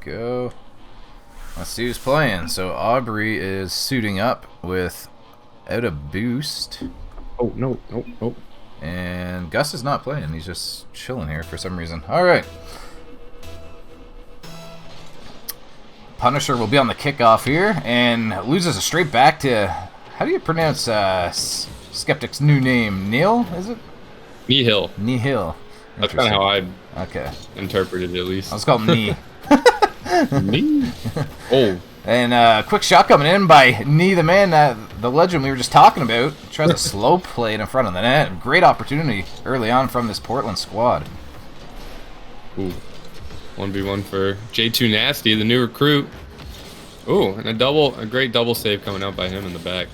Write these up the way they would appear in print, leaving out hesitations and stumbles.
go. Let's see who's playing. So AubreyE is suiting up with Outta Boost. Oh, no. And Gus is not playing. He's just chilling here for some reason. Alright. Punisher will be on the kickoff here and loses a straight back to... How do you pronounce Skeptic's new name? Nihil, is it? Nihil. Nihil. That's kind of how I interpreted it, at least. Let's call him Knee. Knee? Oh. And quick shot coming in by Knee, the man, the legend we were just talking about. Tries a slow play in front of the net. Great opportunity early on from this Portland squad. Ooh. 1v1 for ToNasty, the new recruit. Ooh, and a great double save coming out by him in the back.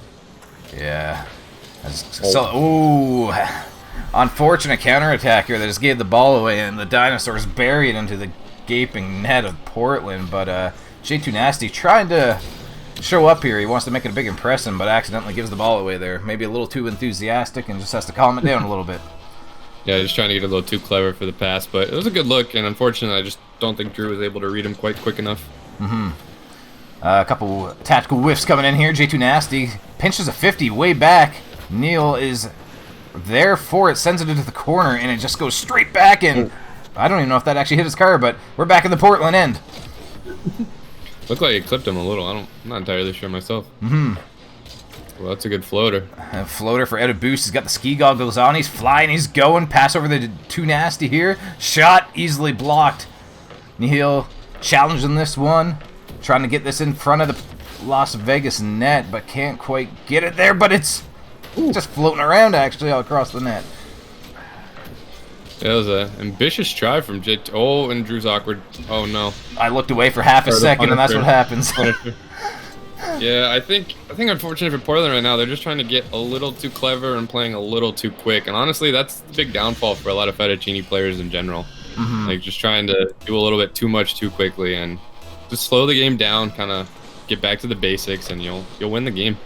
Yeah. Ooh. Unfortunate counterattack here that just gave the ball away, and the Dinosaurs buried into the gaping net of Portland. But ToNasty trying to show up here. He wants to make it a big impression, but accidentally gives the ball away there. Maybe a little too enthusiastic and just has to calm it down a little bit. Yeah, just trying to get a little too clever for the pass, but it was a good look, and unfortunately, I just don't think Drew was able to read him quite quick enough. A couple tactical whiffs coming in here. ToNasty pinches a 50 way back. Nihil is there for it, sends it into the corner, and it just goes straight back, and I don't even know if that actually hit his car, but we're back in the Portland end. Looked like it clipped him a little. I'm not entirely sure myself. Well, that's a good floater. A floater for Outta Boost. He's got the ski goggles on. He's flying. He's going. Pass over the ToNasty here. Shot easily blocked. Nihil challenging this one. Trying to get this in front of the Las Vegas net, but can't quite get it there. But it's just floating around, actually, all across the net. Yeah, it was an ambitious try from J. Oh, and Drew's awkward. Oh, no. I looked away for half a second, and that's what happens. Yeah, I think unfortunately for Portland right now, they're just trying to get a little too clever and playing a little too quick. And honestly, that's the big downfall for a lot of Fettuccine players in general. Like just trying to do a little bit too much too quickly, and just slow the game down, kind of get back to the basics, and you'll win the game.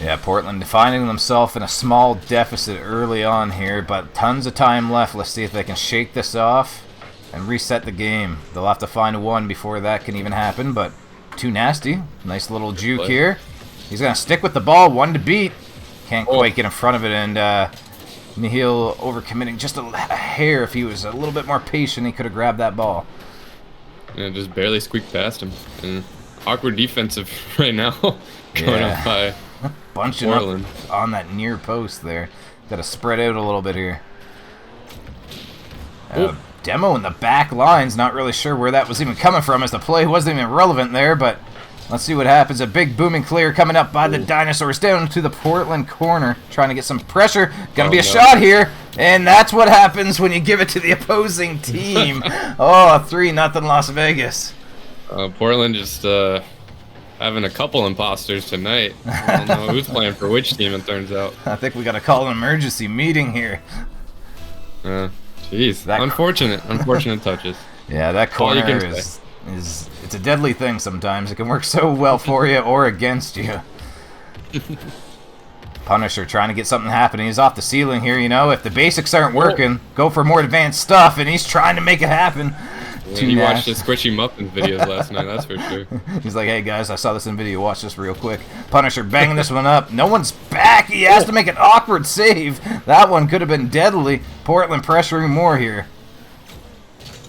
Yeah, Portland finding themselves in a small deficit early on here, but tons of time left. Let's see if they can shake this off and reset the game. They'll have to find one before that can even happen, but ToNasty, nice little juke here. He's going to stick with the ball, one to beat. Can't quite get in front of it, and Nihil overcommitting just a hair. If he was a little bit more patient, he could have grabbed that ball. Yeah, just barely squeaked past him. And awkward defensive right now going up by bunching Portland up on that near post there. Got to spread out a little bit here. Demo in the back lines, not really sure where that was even coming from, as the play wasn't even relevant there, but let's see what happens. A big booming clear coming up by the Dinosaurs down to the Portland corner, trying to get some pressure. Gonna be a shot here, and that's what happens when you give it to the opposing team. 3-0 Las Vegas. Portland just having a couple imposters tonight. I don't know who's playing for which team, it turns out. I think we gotta call an emergency meeting here. Jeez, unfortunate touches. Yeah, that corner is it's a deadly thing sometimes. It can work so well for you or against you. Punisher trying to get something happening. He's off the ceiling here, you know. If the basics aren't working, go for more advanced stuff, and he's trying to make it happen. Yeah, he watched the Squishy Muffins videos last night, that's for sure. He's like, hey guys, I saw this in video, watch this real quick. Punisher banging this one up. No one's back. He has to make an awkward save. That one could have been deadly. Portland pressuring more here.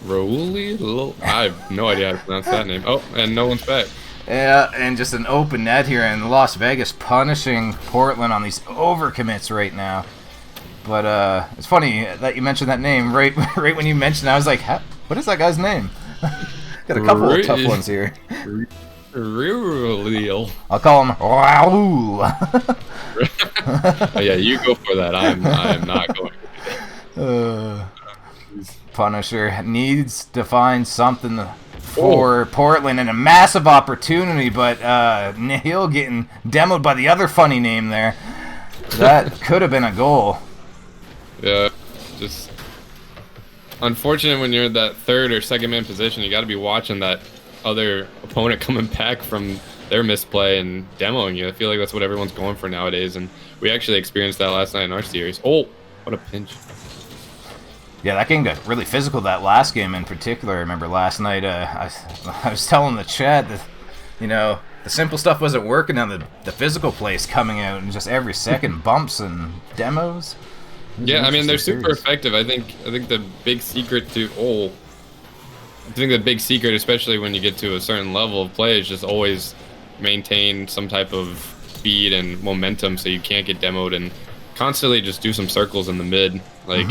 Ruauliel? I have no idea how to pronounce that name. Oh, and no one's back. Yeah, and just an open net here, and Las Vegas punishing Portland on these overcommits right now. But it's funny that you mentioned that name right when you mentioned it. I was like, what is that guy's name? Got a couple of tough ones here. Ruauliel. I'll call him Raul. Oh, yeah, you go for that. I'm not going to. Punisher needs to find something for Portland, and a massive opportunity, but Nihil getting demoed by the other funny name there. That could have been a goal. Yeah, just unfortunate when you're in that third or second man position. You got to be watching that other opponent coming back from their misplay and demoing you. I feel like that's what everyone's going for nowadays, and we actually experienced that last night in our series. Oh, what a pinch. Yeah, that game got really physical, that last game in particular. I remember last night, I was telling the chat that, you know, the simple stuff wasn't working on the physical plays coming out, and just every second bumps and demos. Yeah, I mean, they're super effective. I think the big secret to especially when you get to a certain level of play, is just always maintain some type of speed and momentum so you can't get demoed, and constantly just do some circles in the mid. Like,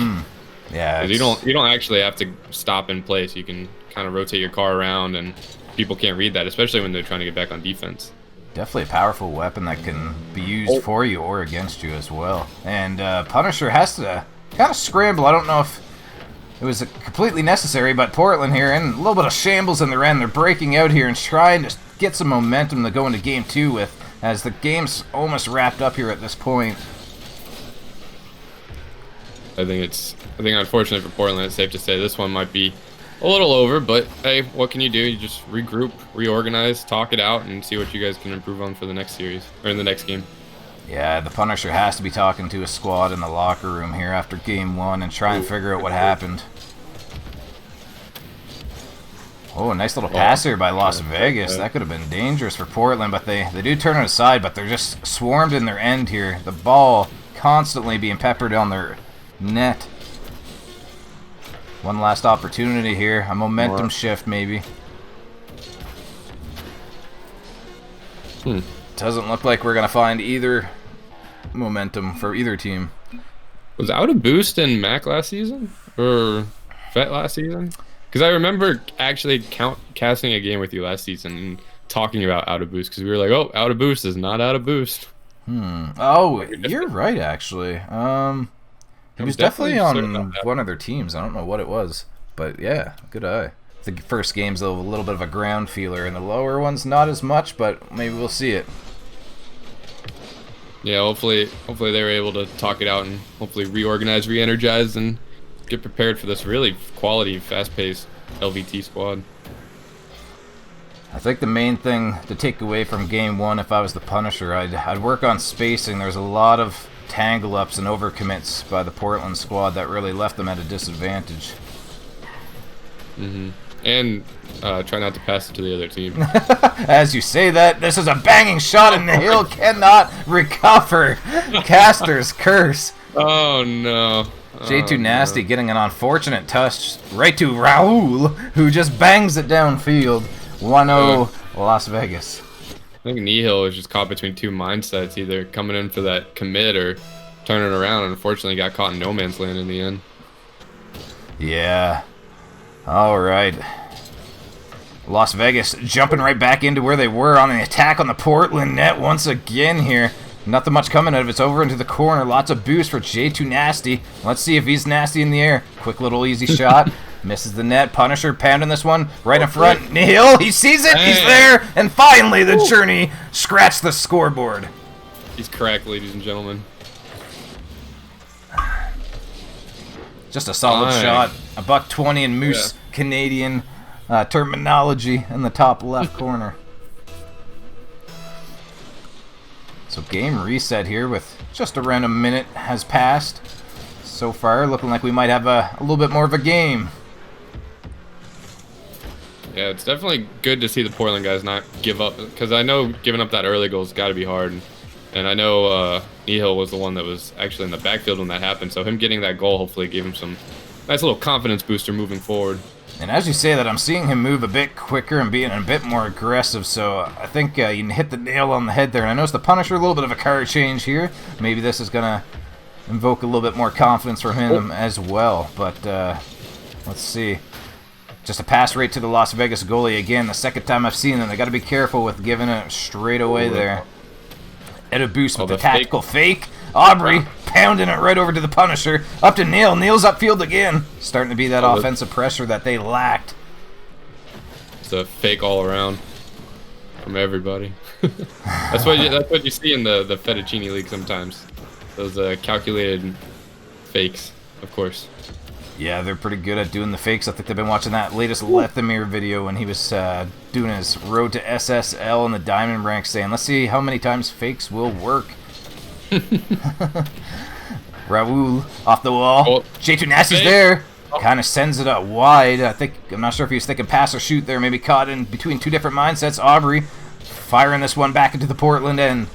yeah, you don't actually have to stop in place. You can kind of rotate your car around, and people can't read that, especially when they're trying to get back on defense. Definitely a powerful weapon that can be used for you or against you as well. And Punisher has to kind of scramble. I don't know if it was completely necessary, but Portland here in a little bit of shambles in their end. They're breaking out here and trying to get some momentum to go into Game 2 with, as the game's almost wrapped up here at this point. I think unfortunately for Portland, it's safe to say this one might be a little over, but hey, what can you do? You just regroup, reorganize, talk it out, and see what you guys can improve on for the next series, or in the next game. Yeah, the Punisher has to be talking to his squad in the locker room here after Game 1 and try and figure out what happened. Oh, a nice little pass here by Las Vegas. That could have been dangerous for Portland, but they do turn it aside, but they're just swarmed in their end here. The ball constantly being peppered on their net. One last opportunity here. A momentum shift, maybe. Doesn't look like we're going to find either momentum for either team. Was Outta Boost in Mac last season? Or Fet last season? Because I remember actually casting a game with you last season and talking about Outta Boost, because we were like, oh, Outta Boost is not Outta Boost. Oh, you're right, actually. He was definitely on one of their teams. I don't know what it was, but yeah, good eye. The first game's a little bit of a ground feeler, and the lower one's not as much, but maybe we'll see it. Yeah, hopefully they were able to talk it out and hopefully reorganize, re-energize, and get prepared for this really quality, fast-paced LVT squad. I think the main thing to take away from Game 1, if I was the Punisher, I'd work on spacing. There's a lot of tangle-ups and overcommits by the Portland squad that really left them at a disadvantage. And try not to pass it to the other team. As you say that, this is a banging shot and Nihil cannot recover. Caster's curse. Oh no. ToNasty getting an unfortunate touch right to Ruauliel, who just bangs it downfield. 1-0 Las Vegas. I think Nihil was just caught between two mindsets, either coming in for that commit or turning around, and unfortunately got caught in no man's land in the end. Yeah. Alright. Las Vegas jumping right back into where they were on the attack on the Portland net once again here. Nothing much coming out of it. It's over into the corner. Lots of boost for ToNasty. Let's see if he's nasty in the air. Quick little easy shot. Misses the net. Punisher pounding this one right in front. Nihil, he sees it. He's there. And finally the journey scratched the scoreboard. He's cracked, ladies and gentlemen. Just a solid shot. A $1.20 in Moose Canadian terminology in the top left corner. So game reset here with just around a minute has passed. So far, looking like we might have a little bit more of a game. Yeah, it's definitely good to see the Portland guys not give up, because I know giving up that early goal's got to be hard. And I know Nihil was the one that was actually in the backfield when that happened, so him getting that goal hopefully gave him some nice little confidence booster moving forward. And as you say that, I'm seeing him move a bit quicker and being a bit more aggressive, so I think you hit the nail on the head there. And I noticed the Punisher, a little bit of a card change here. Maybe this is going to invoke a little bit more confidence from him as well. But let's see. Just a pass right to the Las Vegas goalie again. The second time I've seen them. They got to be careful with giving it straight away there. Outta Boost with the tactical fake. AubreyE pounding it right over to the Punisher. Up to Nihil. Nihil's upfield again. Starting to be that offensive pressure that they lacked. It's a fake all around from everybody. that's what you see in the Fettuccine League sometimes. Those calculated fakes, of course. Yeah, they're pretty good at doing the fakes. I think they've been watching that latest Lethamir video when he was doing his road to SSL in the Diamond rank, saying, let's see how many times fakes will work. Ruauliel off the wall. ToNasty's there. Kind of sends it out wide. I'm not sure if he was thinking pass or shoot there. Maybe caught in between two different mindsets. Aubrey firing this one back into the Portland end.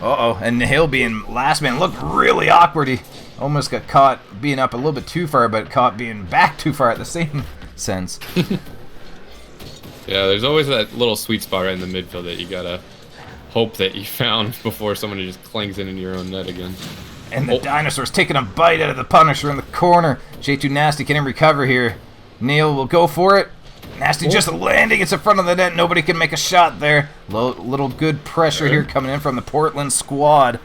And Nihil being last man looked really awkward. He almost got caught being up a little bit too far, but caught being back too far at the same sense. Yeah, there's always that little sweet spot right in the midfield that you gotta hope that you found before somebody just clings in into your own net again. And the Dinosaur's taking a bite out of the Punisher in the corner. ToNasty can recover here. Nihil will go for it. Nasty just landing. It's in front of the net. Nobody can make a shot there. Little good pressure here coming in from the Portland squad.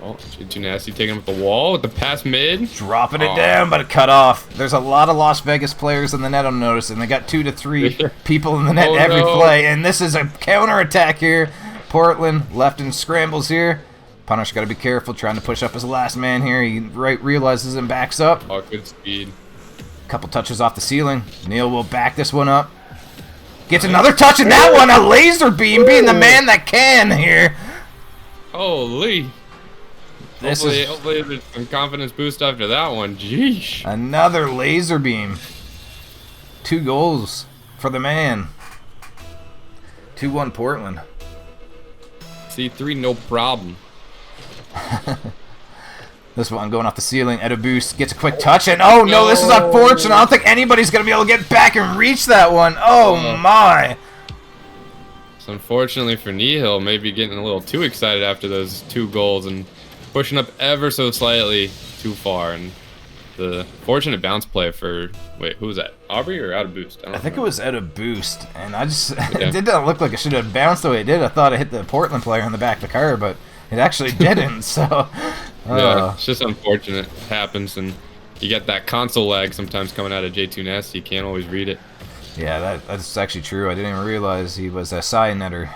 ToNasty taking him with the wall with the pass mid. Dropping it down, but it cut off. There's a lot of Las Vegas players in the net, I'm noticing. They got 2 to 3 people in the net every play. And this is a counterattack here. Portland left in scrambles here. Punisher got to be careful, trying to push up his last man here. He realizes and backs up. Oh, good speed. Couple touches off the ceiling. Nihil will back this one up. Gets another touch, and that one, a laser beam, being the man that can here. Holy. Hopefully there's some confidence boost after that one. Jeesh. Another laser beam. 2 goals for the man. 2-1 Portland. C3, no problem. This one going off the ceiling. Outta Boost gets a quick touch, and oh no, this is unfortunate. I don't think anybody's going to be able to get back and reach that one. Oh my. So unfortunately for Nihil, maybe getting a little too excited after those 2 goals and pushing up ever so slightly too far. And the fortunate bounce play for, wait, who was that? Aubrey or Outta Boost? I think it was Outta Boost, and it did not look like it should have bounced the way it did. I thought it hit the Portland player in the back of the car, but it actually didn't. So yeah, it's just unfortunate. It happens, and you get that console lag sometimes coming out of ToNasty. You can't always read it. Yeah, that's actually true. I didn't even realize he was a side netter.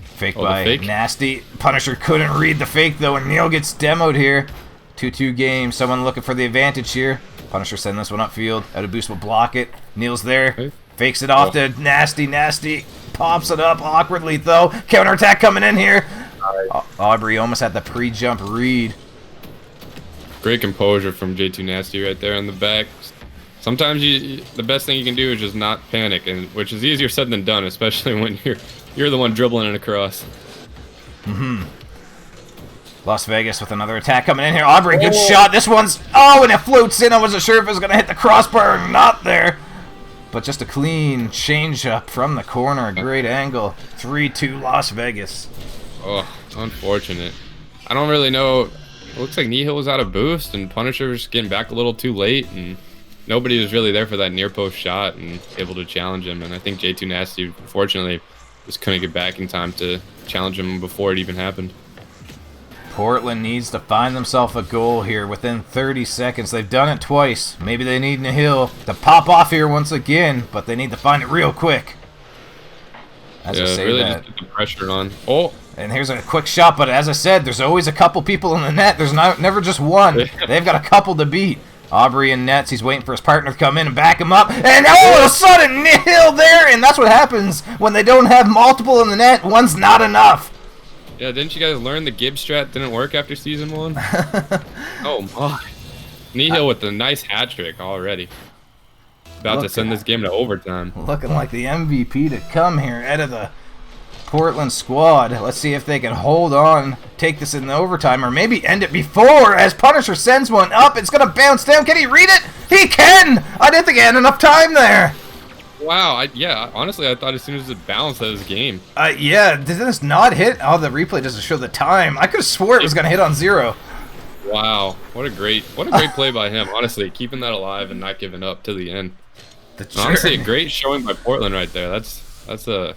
Fake by Nasty. Punisher couldn't read the fake, though, and Nihil gets demoed here. 2-2 game. Someone looking for the advantage here. Punisher sending this one upfield. Outta Boost will block it. Nihil's there. Fakes it off to Nasty. Nasty pops it up awkwardly, though. Counterattack coming in here. Aubrey almost had the pre-jump read. Great composure from ToNasty right there in the back. Sometimes the best thing you can do is just not panic, and which is easier said than done, especially when you're the one dribbling it across. Las Vegas with another attack coming in here. Aubrey, good shot. This one's and it floats in. I wasn't sure if it was gonna hit the crossbar or not there. But just a clean change up from the corner. Great angle. 3-2 Las Vegas. Oh, unfortunate. I don't really know. It looks like Nihil was out of boost, and Punisher was getting back a little too late, and nobody was really there for that near post shot and able to challenge him. And I think ToNasty, unfortunately, just couldn't get back in time to challenge him before it even happened. Portland needs to find themselves a goal here within 30 seconds. They've done it twice. Maybe they need Nihil to pop off here once again, but they need to find it real quick. As I say really that. just get the pressure on. And here's a quick shot, but as I said, there's always a couple people in the net. There's never just one. They've got a couple to beat. Aubrey in nets. He's waiting for his partner to come in and back him up. And all of a sudden, Nihil there. And that's what happens when they don't have multiple in the net. One's not enough. Yeah, didn't you guys learn the Gibbs strat didn't work after season 1? Oh my. Nihil with a nice hat trick already. About to send this game to overtime. Looking like the MVP to come here out of the Portland squad. Let's see if they can hold on, take this in the overtime, or maybe end it before as Punisher sends one up. It's going to bounce down. Can he read it? He can! I didn't think he had enough time there. Wow, yeah, honestly, I thought as soon as it bounced, that was game. Yeah, did this not hit? Oh, the replay doesn't show the time. I could have swore it was going to hit on 0. Wow, what a great play by him, honestly, keeping that alive and not giving up to the end. Honestly, a great showing by Portland right there. That's the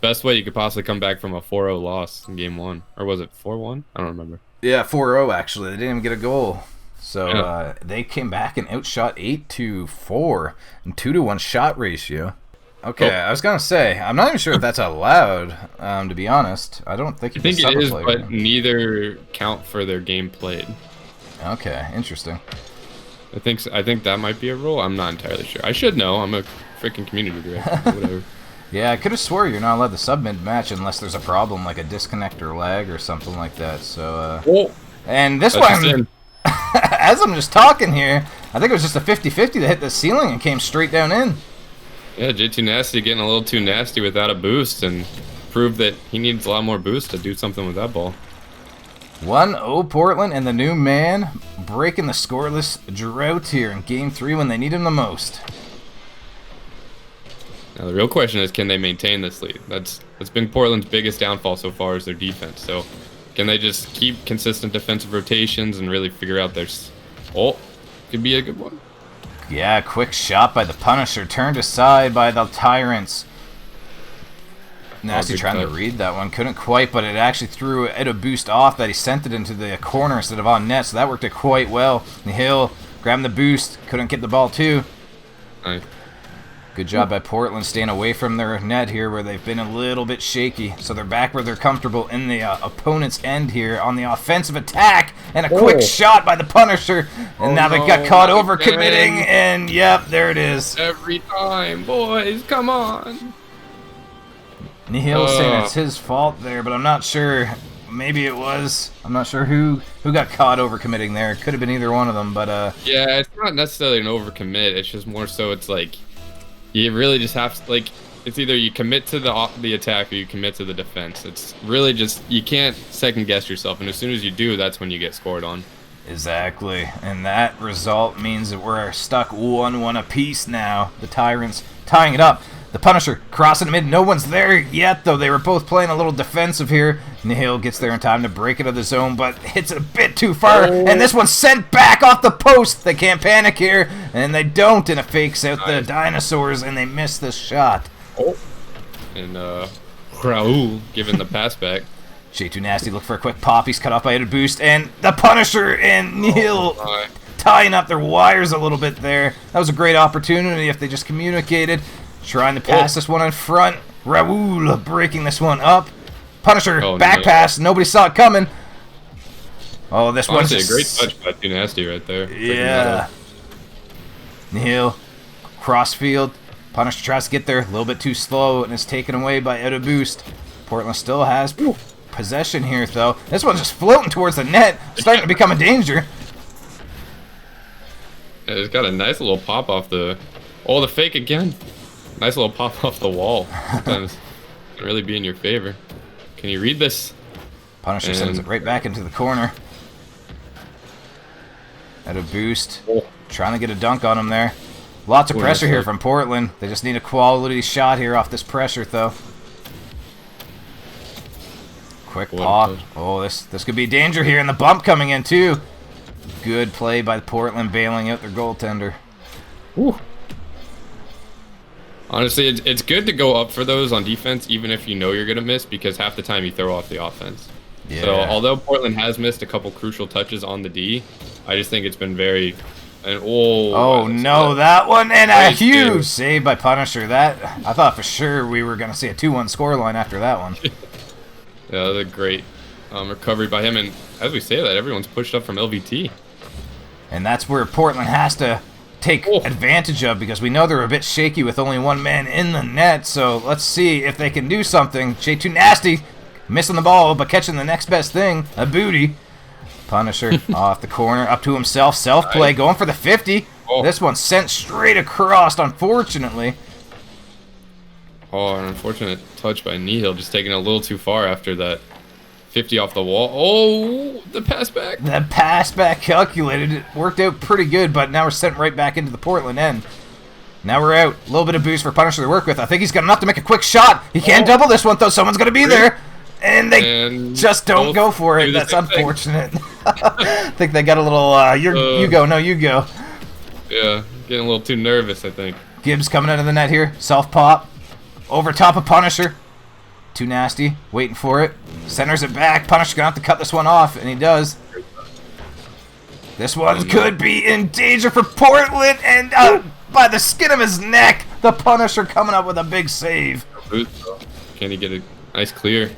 best way you could possibly come back from a 4-0 loss in game 1. Or was it 4-1? I don't remember. Yeah, 4-0 actually. They didn't even get a goal. So they came back and outshot 8-4 and 2-1 shot ratio. Okay, I was gonna say I'm not even sure if that's allowed. To be honest, I don't think. I think it is, but neither count for their game played. Okay, interesting. I think that might be a rule. I'm not entirely sure. I should know. I'm a freaking community director. Whatever. Yeah, I could have swore you're not allowed to sub mid-match unless there's a problem, like a disconnect or lag or something like that. So, and this one, as I'm just talking here, I think it was just a 50-50 that hit the ceiling and came straight down in. Yeah, ToNasty getting a little too nasty with Outta Boost and proved that he needs a lot more boost to do something with that ball. 1-0 Portland, and the new man breaking the scoreless drought here in Game 3 when they need him the most. Now the real question is, can they maintain this lead? That's been Portland's biggest downfall so far, is their defense. So can they just keep consistent defensive rotations and really figure out their... Oh, could be a good one. Yeah, quick shot by the Punisher, turned aside by the Tyrants. Nasty trying to read that one, couldn't quite, but it actually threw Outta Boost off that he sent it into the corner instead of on net, so that worked it quite well. Nihil grabbing the boost, couldn't get the ball too. Nice. Good job by Portland staying away from their net here where they've been a little bit shaky. So they're back where they're comfortable in the opponent's end here on the offensive attack. And a quick shot by the Punisher. And now they got caught over committing. And yep, there it is. Every time, boys, come on. Nihil saying it's his fault there, but I'm not sure. Maybe it was. I'm not sure who got caught over committing there. Could have been either one of them, but yeah, it's not necessarily an overcommit. It's just more so it's like you really just have to, like, it's either you commit to the attack or you commit to the defense. It's really just, you can't second guess yourself, and as soon as you do, that's when you get scored on. Exactly, and that result means that we're stuck 1-1 apiece now. The Tyrants tying it up. The Punisher crossing mid. No one's there yet, though. They were both playing a little defensive here. Nihil gets there in time to break it out of the zone, but hits it a bit too far. And this one's sent back off the post. They can't panic here, and they don't, and it fakes out the dinosaurs, and they miss this shot. And Ruauliel giving the pass back. ToNasty look for a quick pop. He's cut off by Outta Boost, and the Punisher and Nihil tying up their wires a little bit there. That was a great opportunity if they just communicated. Trying to pass this one in front. Ruauliel breaking this one up. Punisher, back pass. Nobody saw it coming. Oh, this one's a great touch by ToNasty right there. Yeah. Nihil, crossfield. Punisher tries to get there. A little bit too slow, and is taken away by Outta Boost. Portland still has possession here, though. This one's just floating towards the net. Starting to become a danger. Yeah, it's got a nice little pop off the... Oh, the fake again. Nice little pop off the wall. Sometimes it can really be in your favor. Can you read this? Punisher sends it right back into the corner. Outta Boost. Trying to get a dunk on him there. Lots of pressure here from Portland. They just need a quality shot here off this pressure, though. Quick pop. Oh, this could be danger here, and the bump coming in, too. Good play by Portland, bailing out their goaltender. Woo. Honestly, it's good to go up for those on defense, even if you know you're going to miss, because half the time you throw off the offense. Yeah. So, although Portland has missed a couple crucial touches on the D, I just think it's been very... Oh, no, that one, and a huge save by Punisher. That, I thought for sure we were going to see a 2-1 scoreline after that one. Yeah, that was a great recovery by him, and as we say that, everyone's pushed up from LVT. And that's where Portland has to take advantage of, because we know they're a bit shaky with only one man in the net, so let's see if they can do something. ToNasty missing the ball, but catching the next best thing, a booty. Punisher off the corner, up to himself, self-play, going for the 50. This one's sent straight across, unfortunately. Oh, an unfortunate touch by Nihil, just taking it a little too far after that 50 off the wall. Oh, the pass back. The pass back calculated. It worked out pretty good, but now we're sent right back into the Portland end. Now we're out. A little bit of boost for Punisher to work with. I think he's got enough to make a quick shot. He can't double this one, though. Someone's going to be there. And they just don't go for it. That's unfortunate. I think they got a little, you go, no, you go. Yeah, getting a little too nervous, I think. Gibbs coming out of the net here. Self-pop. Over top of Punisher. ToNasty, waiting for it. Centers it back. Punisher's going to have to cut this one off, and he does. This one could be in danger for Portland, and by the skin of his neck, the Punisher coming up with a big save. Can he get a nice clear?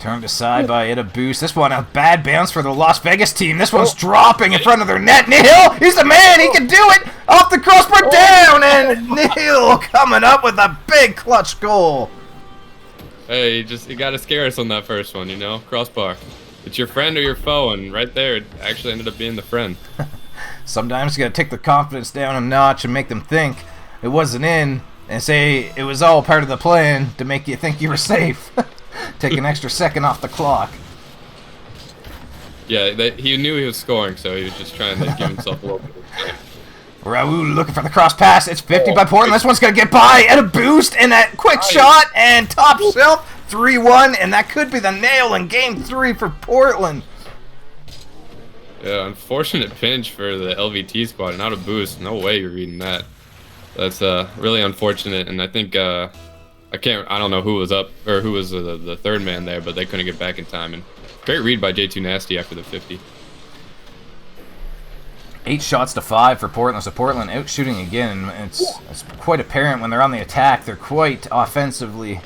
Turned aside by Outta Boost. This one, a bad bounce for the Las Vegas team. This one's dropping in front of their net. Nihil, he's the man. He can do it. Off the crossbar, down. And Nihil coming up with a big clutch goal. Hey, you got to scare us on that first one, you know? Crossbar. It's your friend or your foe, and right there, it actually ended up being the friend. Sometimes you got to take the confidence down a notch and make them think it wasn't in, and say it was all part of the plan to make you think you were safe. Take an extra second off the clock. Yeah, he knew he was scoring, so he was just trying to give himself a little bit of time. Raul looking for the cross pass. It's 50 by Portland. This one's going to get by. Outta Boost and that quick shot and top shelf. 3-1, and that could be the nail in Game 3 for Portland. Yeah, unfortunate pinch for the LVT squad and Outta Boost. No way you're reading that. That's really unfortunate, and I think I don't know who was up or who was the third man there, but they couldn't get back in time. And great read by ToNasty after the 50. 8 shots to 5 for Portland. So Portland out shooting again, and it's quite apparent when they're on the attack. They're quite offensively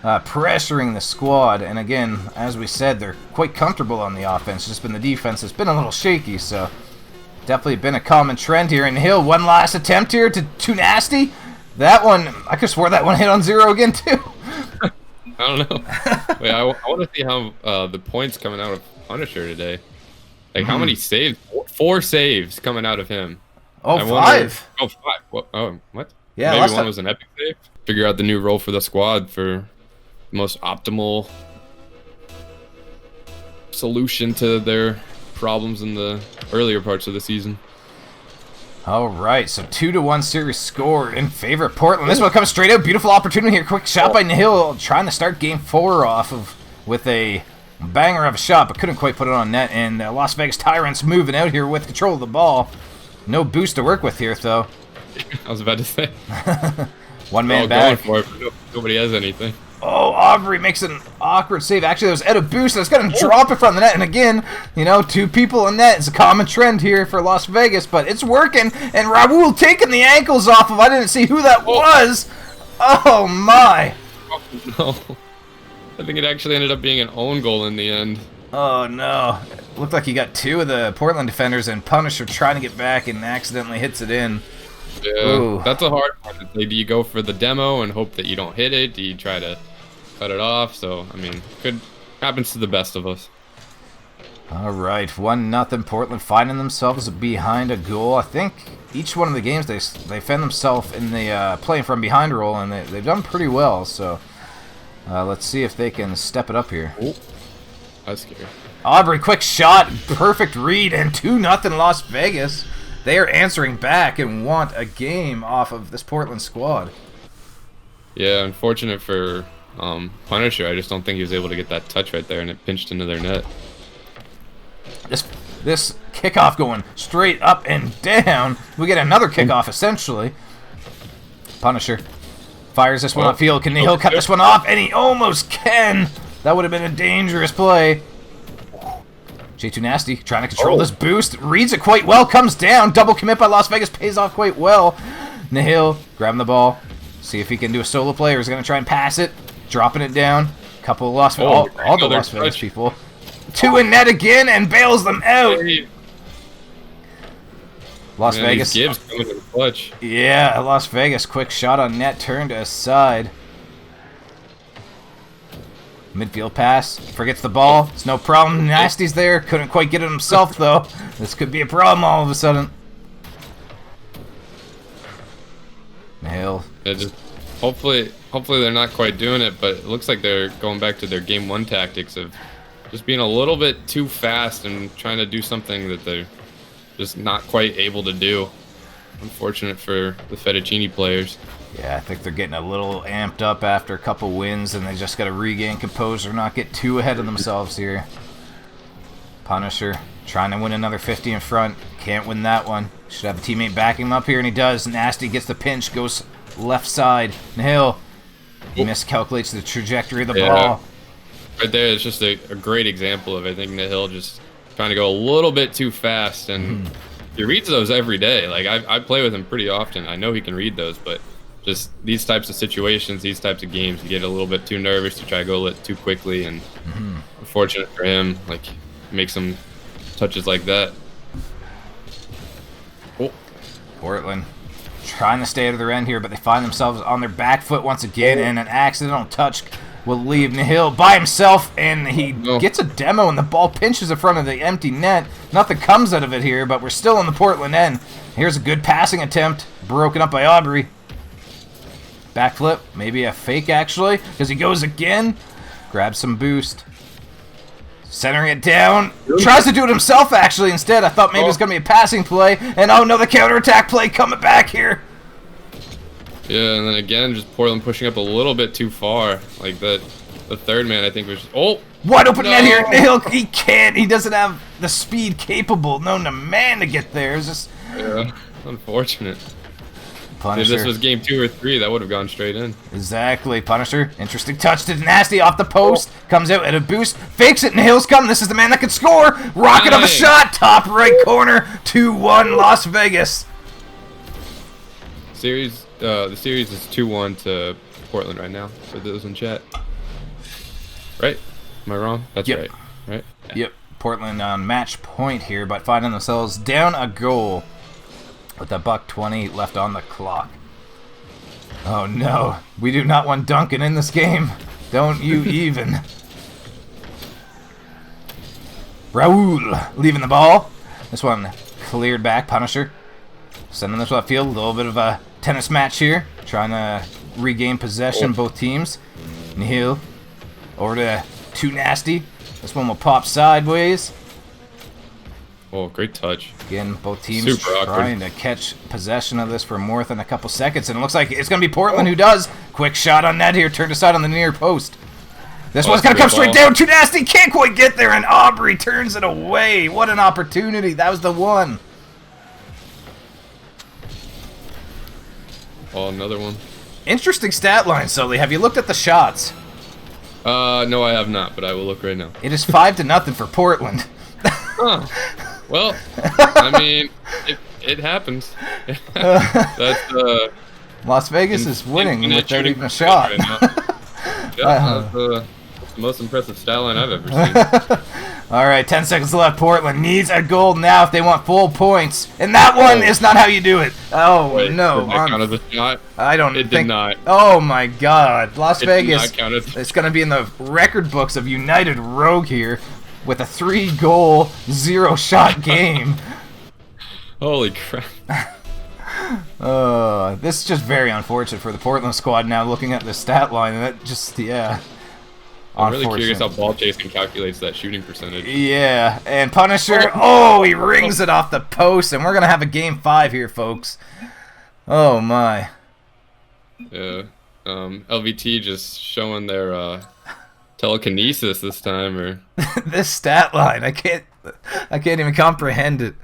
pressuring the squad, and again, as we said, they're quite comfortable on the offense. Just been the defense has been a little shaky, so definitely been a common trend here. And Nihil, one last attempt here to ToNasty. That one, I could have swore that one hit on 0 again too. I don't know. Wait, I want to see how the points coming out of Punisher today. Like how many saves? 4 saves coming out of him. Oh, 5. Oh, 5. What? Oh, what? Yeah, maybe one was an epic save. Figure out the new role for the squad for the most optimal solution to their problems in the earlier parts of the season. All right, so 2-1 series score in favor of Portland. This one comes straight out. Beautiful opportunity here. Quick shot by Nihil, trying to start Game 4 off with a banger of a shot, but couldn't quite put it on net. And Las Vegas Tyrants moving out here with control of the ball. No boost to work with here, though. I was about to say. One man back. Going for it, but nobody has anything. Oh, AubreyE makes an awkward save. Actually, there was Outta Boost that's going to drop it from the net. And again, you know, 2 people in net. It's a common trend here for Las Vegas, but it's working. And Ruauliel taking the ankles off of. I didn't see who that was. Oh, my. Oh, no. I think it actually ended up being an own goal in the end. Oh, no. It looked like he got 2 of the Portland defenders, and Punisher trying to get back and accidentally hits it in. Yeah, Ooh. That's a hard one. Like, do you go for the demo and hope that you don't hit it? Do you try to cut it off? So, I mean, happens to the best of us. All right, 1-0. Portland finding themselves behind a goal. I think each one of the games they found themselves in the playing from behind role, and they've done pretty well. So let's see if they can step it up here. Ooh, that's scary. AubreyE, quick shot, perfect read, and 2-0 Las Vegas. They are answering back and want a game off of this Portland squad. Yeah, unfortunate for Punisher. I just don't think he was able to get that touch right there, and it pinched into their net. This kickoff going straight up and down. We get another kickoff, essentially. Punisher fires this one upfield. Can Nihil cut this one off? And he almost can. That would have been a dangerous play. ToNasty trying to control this boost. Reads it quite well. Comes down. Double commit by Las Vegas. Pays off quite well. Nihil grabbing the ball. See if he can do a solo play, or he's going to try and pass it. Dropping it down. Couple of Las Vegas. All the Las Vegas people. 2 in net again and bails them out. Las Vegas. Gibbs coming to the clutch. Yeah, Las Vegas. Quick shot on net. Turned aside. Midfield pass. Forgets the ball. It's no problem. Nasty's there. Couldn't quite get it himself, though. This could be a problem all of a sudden. Nihil. Yeah, just hopefully they're not quite doing it, but it looks like they're going back to their Game 1 tactics of just being a little bit too fast and trying to do something that they're just not quite able to do. Unfortunate for the Fettuccine players. Yeah, I think they're getting a little amped up after a couple wins, and they just got to regain composure, not get too ahead of themselves here. Punisher trying to win another 50 in front. Can't win that one. Should have a teammate backing him up here, and he does. Nasty gets the pinch, goes left side. Nihil, he miscalculates the trajectory of the ball. Right there, it's just a great example of, I think, Nihil just trying to go a little bit too fast, and he reads those every day. Like, I play with him pretty often. I know he can read those, but just these types of situations, these types of games, you get a little bit too nervous to try to go a little too quickly, and unfortunate for him, like, make some touches like that. Oh. Portland trying to stay out of their end here, but they find themselves on their back foot once again, and an accidental touch will leave Nihil by himself, and he gets a demo, and the ball pinches in front of the empty net. Nothing comes out of it here, but we're still in the Portland end. Here's a good passing attempt, broken up by AubreyE. Backflip, maybe a fake actually, because he goes again. Grabs some boost. Centering it down. Tries to do it himself actually instead. I thought maybe it was going to be a passing play. And oh no, the counterattack play coming back here. Yeah, and then again, just Portland pushing up a little bit too far. Like the third man, I think, was wide open net here. Nihil, he can't. He doesn't have the speed capable, known to man, to get there. It's just unfortunate. Punisher. If this was game 2 or 3, that would have gone straight in. Exactly. Punisher. Interesting touch to ToNasty off the post. Comes out at a boost. Fakes it. Nihil's coming. This is the man that can score. Rocket of a shot. Top right corner. 2-1 Las Vegas. The series is 2-1 to Portland right now, for those in chat. Right? Am I wrong? That's right. Right? Yeah. Yep. Portland on match point here, but finding themselves down a goal with a $1:20 left on the clock. Oh no, we do not want Duncan in this game. Don't you even. Raul leaving the ball. This one cleared back. Punisher sending this upfield. A little bit of a tennis match here, trying to regain possession. Both teams. Nihil over to ToNasty. This one will pop sideways. Oh, great touch. Again, both teams trying to catch possession of this for more than a couple seconds, and it looks like it's going to be Portland who does. Quick shot on net here, turned aside on the near post. This one's going to come straight down. ToNasty can't quite get there, and AubreyE turns it away. What an opportunity. That was the one. Oh, another one. Interesting stat line, Sully. Have you looked at the shots? No, I have not, but I will look right now. It is 5-0 for Portland. Huh. Well, I mean, it happens. That's Las Vegas is winning without even a shot. Right now. That's the most impressive stat line I've ever seen. All right, 10 seconds left. Portland needs a goal now if they want full points, and that one is not how you do it. Oh wait, no! Did that count as a shot? I don't. It did not. Oh my God, Las Vegas! Did not count as... It's going to be in the record books of United Rogue here, with a 3-goal, 0-shot game. Holy crap! This is just very unfortunate for the Portland squad. Now looking at the stat line, that just I'm really curious how ball chasing calculates that shooting percentage. Yeah, and Punisher, he rings it off the post, and we're going to have a game 5 here, folks. Oh, my. Yeah, LVT just showing their telekinesis this time, or... This stat line, I can't even comprehend it.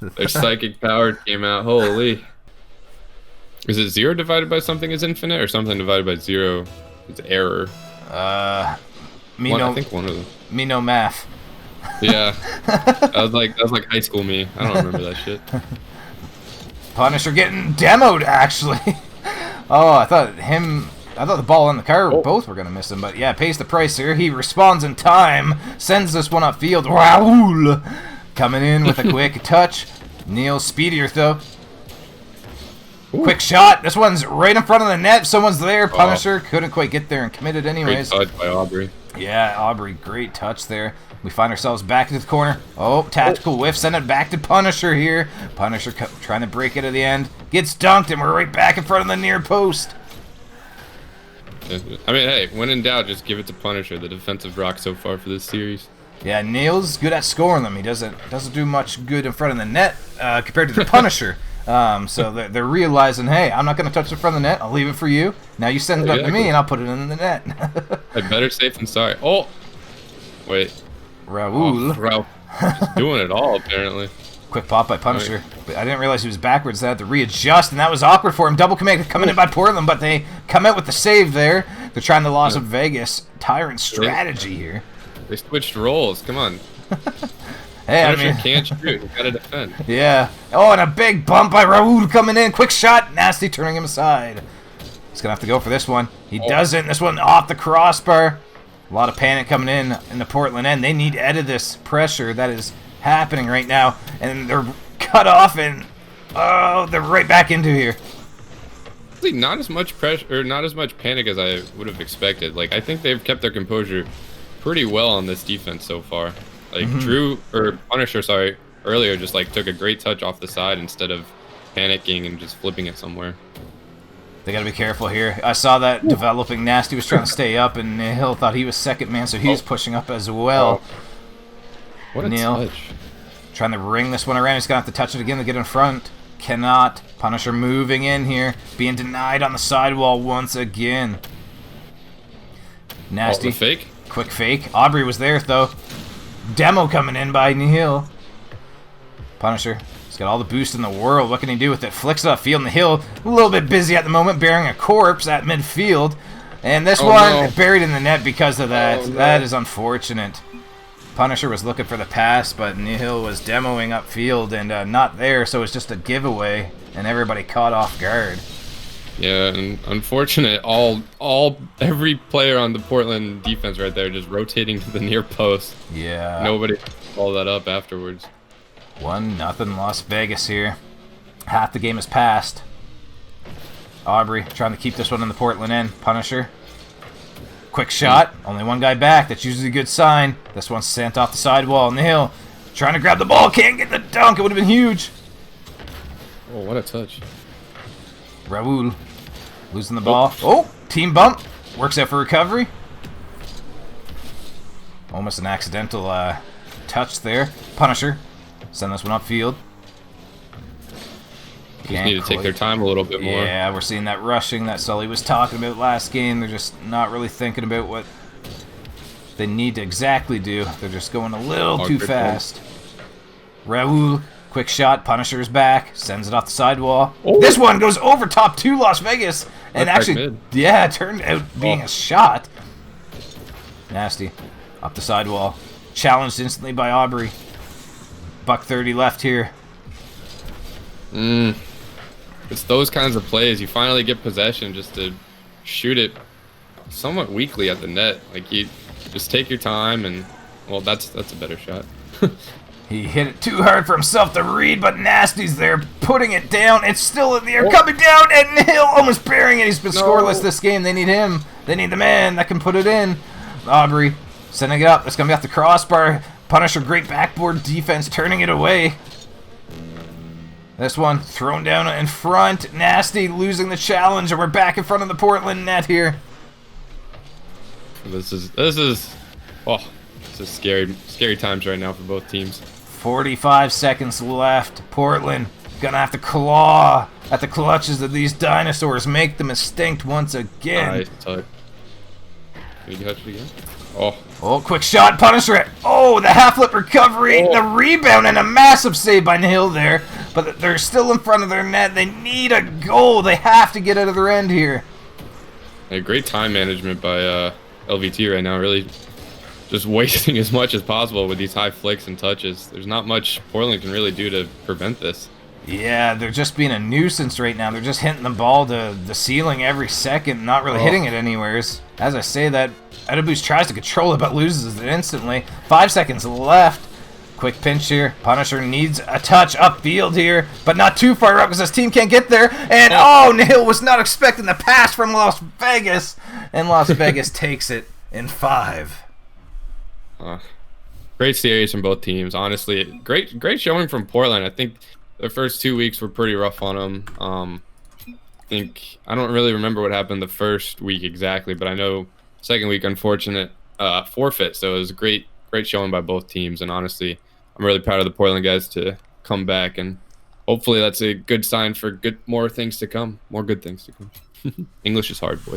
Their psychic power came out, holy. Is it 0 divided by something is infinite, or something divided by 0 is error? I think one of them. Me no math. Yeah, that was like high school me. I don't remember that shit. Punisher getting demoed actually. I thought the ball and the car both were gonna miss him, but yeah, pays the price here. He responds in time, sends this one upfield. Raul coming in with a quick touch. Nihil's speedier though. Ooh. Quick shot. This one's right in front of the net. Someone's there. Punisher couldn't quite get there and committed anyways. Great touch by AubreyE. Yeah, AubreyE, great touch there. We find ourselves back into the corner. Tactical whiff. Send it back to Punisher here. Punisher trying to break it at the end. Gets dunked, and we're right back in front of the near post. I mean, hey, when in doubt, just give it to Punisher, the defensive rock so far for this series. Yeah, Nihil's good at scoring them. He doesn't do much good in front of the net compared to the Punisher. So they're realizing, hey, I'm not going to touch the front of the net. I'll leave it for you. Now you send it up to me, and I'll put it in the net. Better safe than sorry. Oh, wait. Raul. He's doing it all, apparently. Quick pop by Punisher. But I didn't realize he was backwards. They had to readjust, and that was awkward for him. Double command coming in by Portland, but they come out with the save there. They're trying the Las Vegas Tyrants strategy here. They switched roles. Come on. Hey, Punisher can't shoot. You gotta defend. Yeah. And a big bump by Raul coming in. Quick shot. Nasty turning him aside. He's going to have to go for this one. He doesn't. This one off the crossbar. A lot of panic coming in the Portland end. They need to edit this pressure that is happening right now. And they're cut off, and oh, they're right back into here. Not as much pressure, or not as much panic as I would have expected. Like, I think they've kept their composure pretty well on this defense so far. Like, Punisher, sorry, earlier just like took a great touch off the side instead of panicking and just flipping it somewhere. They gotta be careful here. I saw that developing. Nasty was trying to stay up, and Nihil thought he was second man, so he was pushing up as well. What a touch. Trying to ring this one around. He's gonna have to touch it again to get in front. Cannot. Punisher moving in here, being denied on the sidewall once again. Nasty. The fake? Quick fake. Aubrey was there, though. Demo coming in by Nihil. Punisher. He's got all the boost in the world. What can he do with it? Flicks it upfield. Nihil a little bit busy at the moment, bearing a corpse at midfield. And this one buried in the net because of that. That is unfortunate. Punisher was looking for the pass, but Nihil was demoing upfield and not there, so it's just a giveaway, and everybody caught off guard. Yeah, and unfortunate. Every player on the Portland defense right there just rotating to the near post. Yeah. Nobody followed that up afterwards. 1-0 Las Vegas here. Half the game has passed. Aubrey trying to keep this one in the Portland end. Punisher. Quick shot. Only one guy back. That's usually a good sign. This one's sent off the sidewall. Nihil trying to grab the ball. Can't get the dunk. It would have been huge. Oh, what a touch. Ruauliel losing the ball. Oh, team bump. Works out for recovery. Almost an accidental touch there. Punisher. Send this one upfield. Just need to take their time a little bit more. Yeah, we're seeing that rushing that Sully was talking about last game. They're just not really thinking about what they need to exactly do. They're just going a little too fast. Ruauliel, quick shot. Punisher's back. Sends it off the sidewall. Oh. This one goes over top to Las Vegas. And actually, yeah, it turned out being a shot. Nasty. Up the sidewall. Challenged instantly by Aubrey. $1:30 left here. It's those kinds of plays. You finally get possession just to shoot it somewhat weakly at the net. Like, you just take your time and, well, that's a better shot. He hit it too hard for himself to read, but Nasty's there putting it down. It's still in the air, coming down, and Nihil almost burying it. He's been scoreless this game. They need him. They need the man that can put it in. Aubrey sending it up. It's going to be off the crossbar. Punisher, great backboard defense, turning it away. This one thrown down in front. Nasty losing the challenge, and we're back in front of the Portland net here. This is scary times right now for both teams. 45 seconds left. Portland gonna have to claw at the clutches of these dinosaurs, make them extinct once again. Can you touch it again? Oh, quick shot, Punisher. Oh, the half-lip recovery, the rebound, and a massive save by Nihil there. But they're still in front of their net. They need a goal. They have to get out of their end here. Great time management by LVT right now. Really just wasting as much as possible with these high flicks and touches. There's not much Portland can really do to prevent this. Yeah, they're just being a nuisance right now. They're just hitting the ball to the ceiling every second, not really hitting it anywheres. As I say that, Outta Boost tries to control it, but loses it instantly. 5 seconds left. Quick pinch here. Punisher needs a touch upfield here, but not too far up because his team can't get there. And Nihil was not expecting the pass from Las Vegas, and Las Vegas takes it in 5. Great series from both teams. Honestly, great showing from Portland. I think the first 2 weeks were pretty rough on them. I don't really remember what happened the first week exactly, but I know second week, unfortunate forfeit. So it was a great showing by both teams, and honestly, I'm really proud of the Portland guys to come back, and hopefully that's a good sign for more things to come, more good things to come. English is hard, boys.